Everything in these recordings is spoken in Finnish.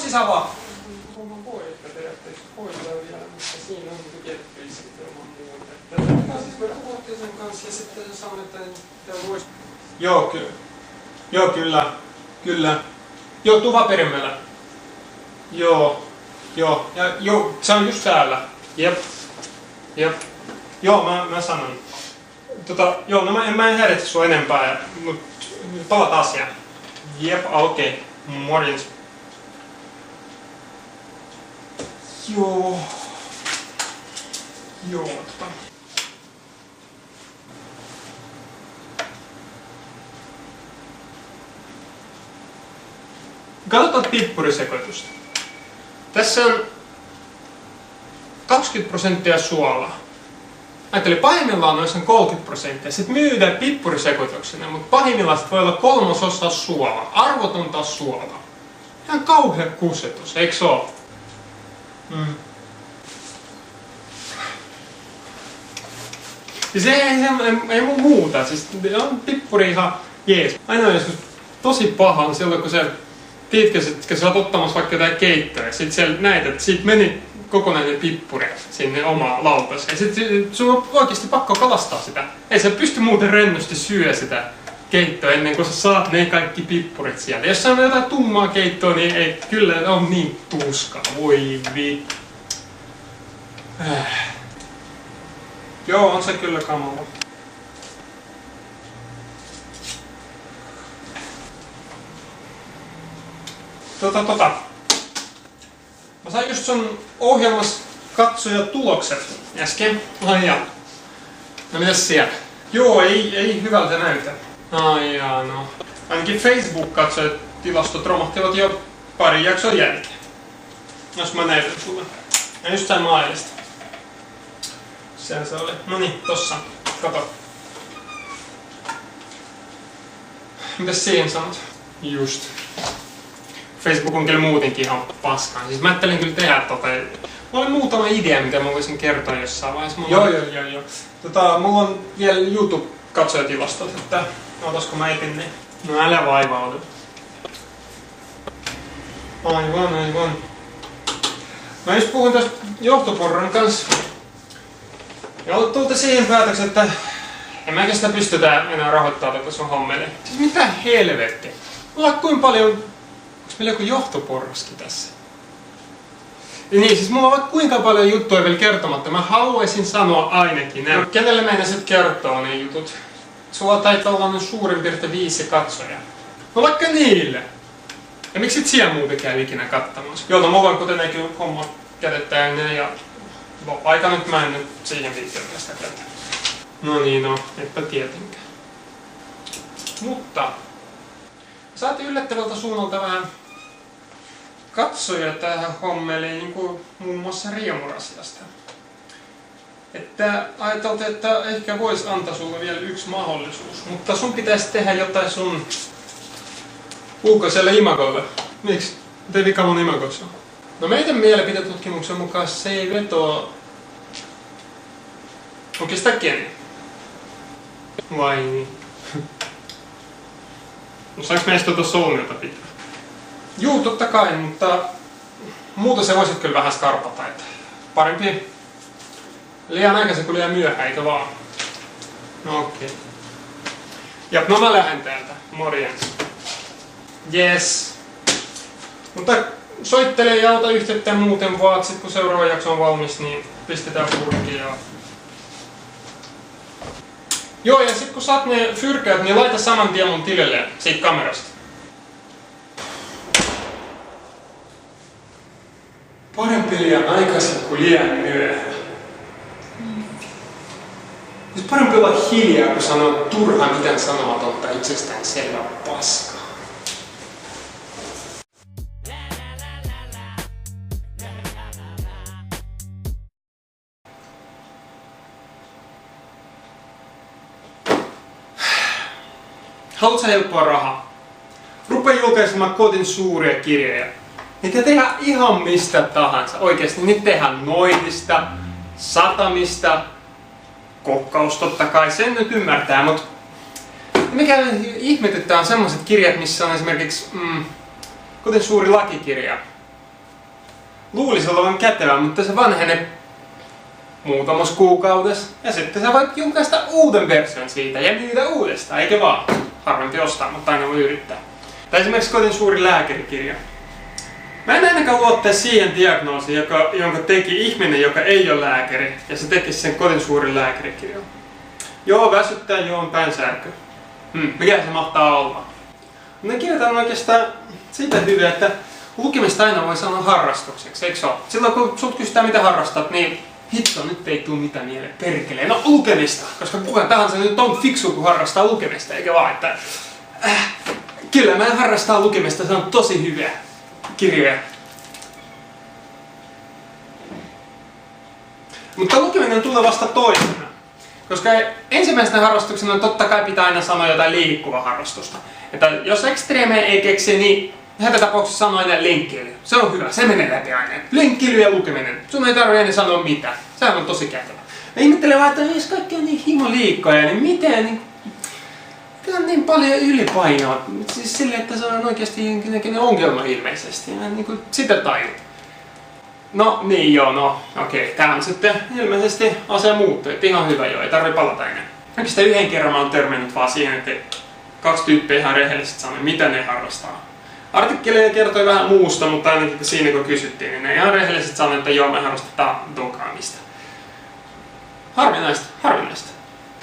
sisään vaan. Homma voi ehkä periaatteessa hoitaa vielä, mutta siinä on kettyissit ilman muuta. Tätä siis voidaan huolehtia sen kanssa ja sitten sanon, että vois... Joo, kyllä. Joo, kyllä. Kyllä. Joo, tuvaperimmällä. Joo. Joo. Ja joo, se on just täällä. Jep. Jep. Joo, mä sanon. Joo, no mä en häiritse sua enempää, mut palataan asiaan. Jep, okei. Morjens. Joo. Joo, Katsotaan pippurisekoitusta. Tässä on 20% suolaa. Ajattelin, pahimmillaan noissa on 30%. Sitten myydään pippurisekoituksena, mutta pahimmillaan voi olla 1/3 suolaa. Arvotonta suolaa. Ihan kauhea kusetus, eikö se ole? Siis ei mun muuta. Siis on pippuri ihan jees. Aina joskus tosi paha on silloin, kun se tiedätkö, että sä oot ottamassa vaikka jotain keittoa ja sit siellä näet, että siitä meni kokonainen pippuri sinne omaan lautaseen. Ja sit sun on oikeesti pakko kalastaa sitä. Ei sä pysty muuten rennosti syö sitä keittoa ennen kuin sä saat ne kaikki pippurit sieltä. Jos sä on jotain tummaa keittoa, niin ei kyllä on niin tuskaa. Voi vittu. Joo, on se kyllä kamala. Mä sain just sun ohjelmassa katsojatulokset äsken. Ai jaa. No mitäs siellä? Joo, ei hyvältä näytä. Ai jaa, no. Ainakin Facebook-katsojatilastot romahtivat jo pari jakson jälkeen. Jos mä näytän sulle. Ja just sain mailista. Siellä se oli. Noniin, tossa. Kato. Mitäs siihen sanot? Just. Facebook on kyllä muutenkin ihan paskaa. Siis mä ajattelin kyllä tehdä Mulla oli muutama idea, mitä mä voisin kertoa jossain vaiheessa. Joo. Mulla on vielä YouTube-katsojatilastot, että otasko mä etin ne. No älä vaivaudu. Aivan. Mä just puhun tästä johtoporran kanssa. Ja tulta siihen päätökseen, että en mä sitä pystytä enää rahoittamaan tätä sun hommelle. Siis mitä helvettiä? Mulla on kuinka paljon... Onks meillä joku johtoporraskin tässä? Ja niin, siis mulla on vaikka kuinka paljon juttuja vielä kertomatta. Mä haluaisin sanoa ainakin nämä. Kenelle meinasit kertoo ne jutut? Sulla taitaa olla nyt suurin piirtein 5 katsojaa. No vaikka niille. Ja miksi et siellä muuten käy ikinä kattamassa? Joo, no mulla on kuten näkyy homma kädet täynnä ja... Aika nyt mä en nyt siihen viitteellä sitä käteen. No niin, no, eipä tietenkään. Mutta... Saatiin yllättävältä suunnalta vähän katsoja tähän hommeliin, niin kuin muun muassa Riemurasiasta. Että ajateltiin, että ehkä vois antaa sulle vielä yksi mahdollisuus, mutta sun pitäisi tehdä jotain sun ulkoiselle imagolle. Miksi? Mitä vika mun imagossa on? No meidän mielipitetutkimuksen mukaan se ei vetoa oikeastaan kenen. Vai niin? No saanko meistä solmiota pitää? Juu, totta kai, mutta muuten se voisit kyllä vähän skarpata, että parempi liian aikaisin kuin liian myöhään, eikö vaan? No okei. Ja no mä lähden täältä, morjens. Yes. Mutta soittele ja ota yhteyttä muuten vaan, sit kun seuraava jakso on valmis, niin pistetään purkkiin ja... Joo, ja sit kun saat ne fyrkäät, niin laita saman tien mun tilille siitä kamerasta. Parempi liian aikaisin kuin liian myöhään. Siis parempi olla hiljaa, kun sanoo turhaan mitään sanomatonta itsestään selvää paskaa. Haluatko sä helppoa rahaa? Rupea julkaisemaan kotin suuria kirjoja. Niitä tehdään ihan mistä tahansa. Oikeesti niitä tehdään noitista, satamista, kokkaus totta kai, sen nyt ymmärtää, mutta mikä ihmetyttää on semmoset kirjat, missä on esimerkiksi kuten suuri lakikirja. luulisi olevan kätevä, mutta se vanhenee muutamassa kuukaudessa. Ja sitten sä voit julkaista uuden version siitä ja myydä uudestaan, eikä vaan? Harvempi ostaa, mutta aina voi yrittää. Tai esimerkiksi Kodin suuri lääkärikirja. Mä en ainakaan luottaisi siihen diagnoosiin, jonka teki ihminen, joka ei ole lääkäri, ja se teki sen Kodin suurin lääkärikirjan. Joo, väsyttää, joo, on päänsärky. Mikä se mahtaa olla? Mä kirjoitan oikeastaan siitä hyvää, että lukemista aina voi sanoa harrastukseksi, eikö se ole? Silloin kun sut kysytään mitä harrastat, niin hitto, nyt ei tuu mitään mieleen, perkeleen. No lukemista, koska kuka tahansa nyt on fiksu, kun harrastaa lukemista, eikä vaan, että kyllä mä harrastan lukemista, se on tosi hyviä kirjoja. Mutta lukeminen tulee vasta toisena. Koska ensimmäisenä harrastuksena totta kai pitää aina sanoa jotain liikkuvaa harrastusta. Että jos ekstreemejä ei keksi, niin hätä tapauksessa sanoo aina lenkkeily. Se on hyvä, se menee läpi aina. Lenkkeily ja lukeminen. Sun ei tarvitse enää sanoa mitään. Sehän on tosi kätevä. Mä ihmettelen vaan, että jos kaikki on niin himoliikkoja, niin miten niin on niin paljon ylipainoa. Siis silleen, että se on oikeasti jonkinlainen ongelma ilmeisesti. Mä en niin kuin sitä taju. No niin joo, no okei. Tää on sitten ilmeisesti asia muuttuu. Että ihan hyvä joo, ei tarvi palata enää. Oikeastaan yhden kerran mä oon törmännyt vaan siihen, että kaksi tyyppiä ihan rehellisesti sanoi, mitä ne harrastaa. Artikkeleja kertoi vähän muusta, mutta ainakin siinä kun kysyttiin, niin ne ihan rehellisesti sanoi, että joo, me harrastetaan dokaamista. Harvinaista, harvinaista.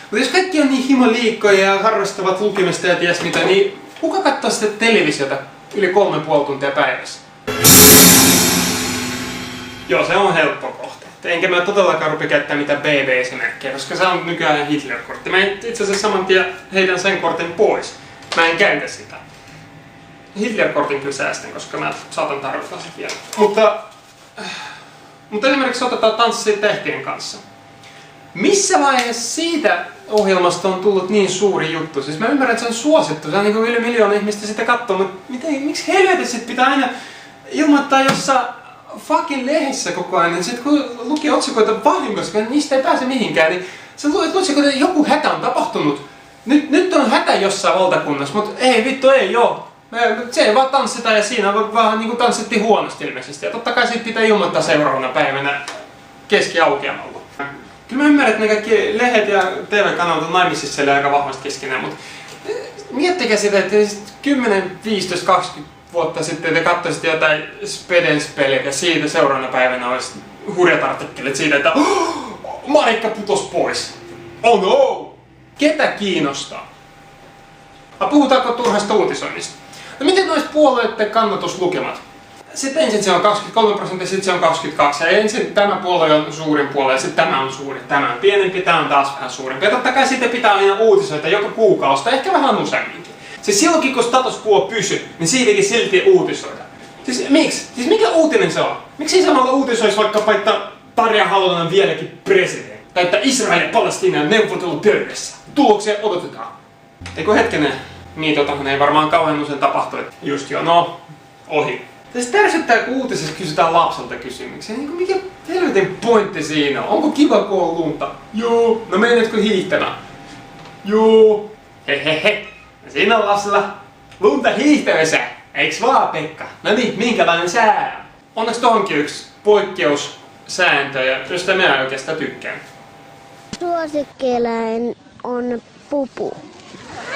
Mutta jos kaikki on niin himoliikkoja ja harrastavat lukemista ja ties mitä, niin kuka katsoo sitten televisiota yli 3,5 tuntia päivässä? Joo, se on helppo kohta. Enkä mä todellakaan rupea käyttämään mitään BB-esimerkkejä, koska se on nykyään Hitler-kortti. Mä itse asiassa saman tien heitän sen kortin pois. Mä en käytä sitä. Hitler-kortin kyllä säästän, koska mä saatan tarvita sen vielä. Mutta esimerkiksi otetaan Tanssi tähtien kanssa. Missä vaiheessa siitä ohjelmasta on tullut niin suuri juttu? Siis mä ymmärrän, että se on suosittu. Se on niin kuin yli 1 miljoona ihmistä sitä katsoo, mutta miksi helvetissä pitää aina ilmoittaa jossain fucking lehdessä koko ajan? Sitten kun luki otsikoita vahingossa, niin niistä ei pääse mihinkään, niin sä luet otsikoita, että joku hätä on tapahtunut. Nyt on hätä jossain valtakunnassa, mutta ei vittu, ei joo. Se ei vaan tanssita ja siinä vaan niin kuin tanssittiin huonosti ilmeisesti. Ja totta kai siitä pitää ilmoittaa seuraavana päivänä keskiaukeamalla. Kyllä mä ymmärrän, että ne kaikki lehdet ja TV-kanavat on naimisissa siellä aika vahvasti keskenään, mutta miettikää sitä, että 10, 15, 20 vuotta sitten te katsoisitte jotain Spedens-peliä ja siitä seuraavana päivänä olisi hurjat artikkelit siitä, että Marikka putos pois. Oh no! Ketä kiinnostaa? Puhutaanko turhasta uutisoinnista? No miten noista puolueiden kannatuslukemat? Sitten ensin se on 23%, sitten se on 22%. Ja ensin tämä puolue on suurin puolue ja sitten tämä on suuri. Tämä on pienempi, tämä on taas vähän suurempi. Ja totta kai sitten pitää aina uutisoida joka kuukausi tai ehkä vähän useamminkin. Siis silloinkin kun status quo pysyy, niin siitäkin silti uutisoida. Siis miksi? Siis mikä uutinen se on? Miksi ei samalla uutisoisi vaikkapa, että Tarja Halonen on vieläkin presidentti? Tai että Israel ja Palestiina on neuvottelupöydässä. Tuloksia odotetaan. Eikö hetkinen? Niin totahan ei varmaan kauhean usein tapahtu. Just joo, no, ohi. Siis tärsyttää, kun uutisessa kysytään lapselta kysymyksiä. Niin mikä helvetin pointti siinä on? Onko kiva, kun on lunta? Joo. No menetkö hiihtämään? Joo. Hehehe. Ja siinä on lapsella lunta hiihtämässä. Eiks vaan, Pekka? No niin, minkälainen sää? Onneksi tohonkin yksi poikkeussääntö, josta minä oikeastaan tykkään. Suosikkieläin on pupu.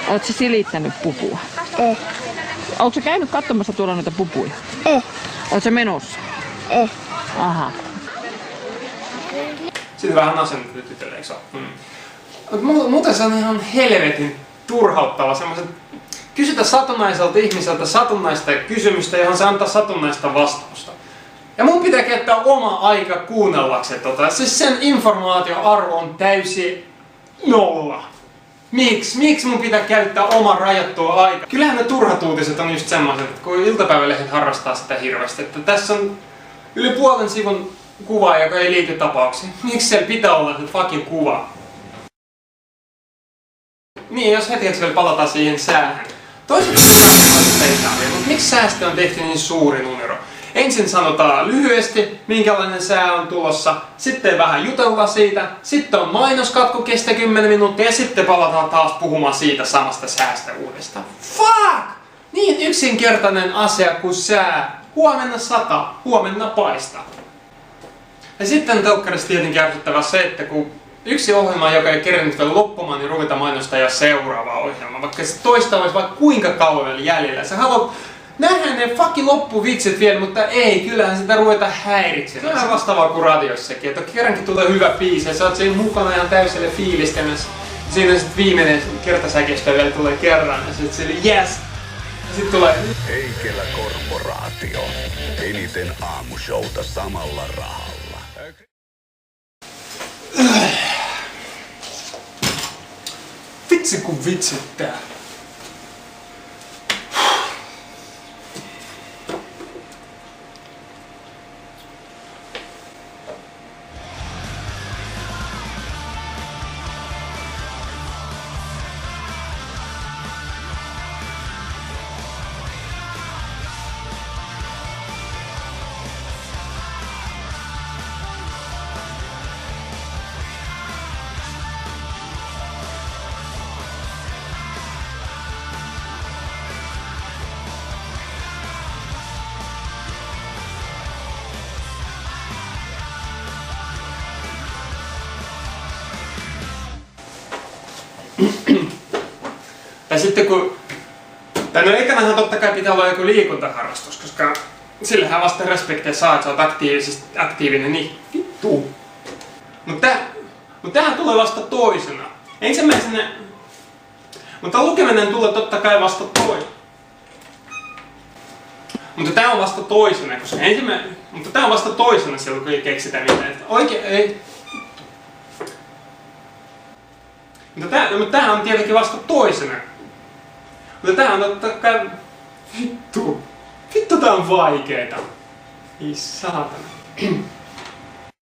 Oletko sä silittänyt pupua? Eh. Oletko sä käynyt katsomassa tuolla noita pupuja? Oletko sä menossa? Aha. Sitten vähän asennettu tytölle, eikö ole? Muuten se on ihan helvetin turhauttava semmoiset kysytä satunnaiselta ihmiseltä satunnaista kysymystä, johon se antaa satunnaista vastausta. Ja mun pitää käyttää oma aika kuunnellakseen tota. Siis sen informaatioarvo on täysin nolla. Miksi mun pitää käyttää oma rajattua aika? Kyllähän ne turhat uutiset on just semmoiset, että kun iltapäivälehdet harrastaa sitä hirveästi, että tässä on yli puolen sivun kuva, joka ei liity tapauksiin. Miksi siellä pitää olla se fucking kuva? Niin, jos hetkeksi vielä palataan siihen säähän. Toisaalta mutta miksi säästä on tehty niin suuri numero? Ensin sanotaan lyhyesti, minkälainen sää on tulossa, sitten vähän jutellaan siitä, sitten on mainoskatku, kestää 10 minuuttia ja sitten palataan taas puhumaan siitä samasta säästä uudestaan. Fuck! Niin yksinkertainen asia kuin sää huomenna sataa, huomenna paistaa. Ja sitten telkkarissa tietenkin ärsyttävää se, että kun yksi ohjelma, joka ei kerennyt vielä loppumaan, niin ruvetaan mainostaa jo seuraavaa ohjelmaa. Vaikka se toista olisi vaikka kuinka kauan vielä jäljellä. Sä haluat nähdä ne fucking loppuvitsit vielä, mutta ei, kyllähän sitä ruvetaan häiritsemään. Se on vastaavaa kuin radiossakin, että kerrankin tulee hyvä biisi ja sä oot siinä mukana ihan täysillä fiilistämässä. Siinä sitten viimeinen kertasäkeistö vielä tulee kerran ja sitten sille yes! Ja sitten tulee Heikelä Korporaatio. Eniten aamushowta samalla rahalla. Vitsi kun vitsittää. Tai sitten kun... Tai no ekanahan totta kai pitää olla joku liikuntaharrastus, koska sillähän vasta respektiä saa, että sä oot aktiivinen, niin vittu. Mutta tähän tulee vasta toisena. Ensimmäisenä... Mutta lukeminen tulee totta kai vasta toisena. Mutta tää on vasta toisena, koska ensimmäinen... Mutta tää on vasta toisena silloin, kun ei keksitä mitään. Oikein ei... Mutta tämähän on tietenkin vasta toisena. Mutta tämähän on totta kai... Vittu tää on vaikeeta. Ei saatana.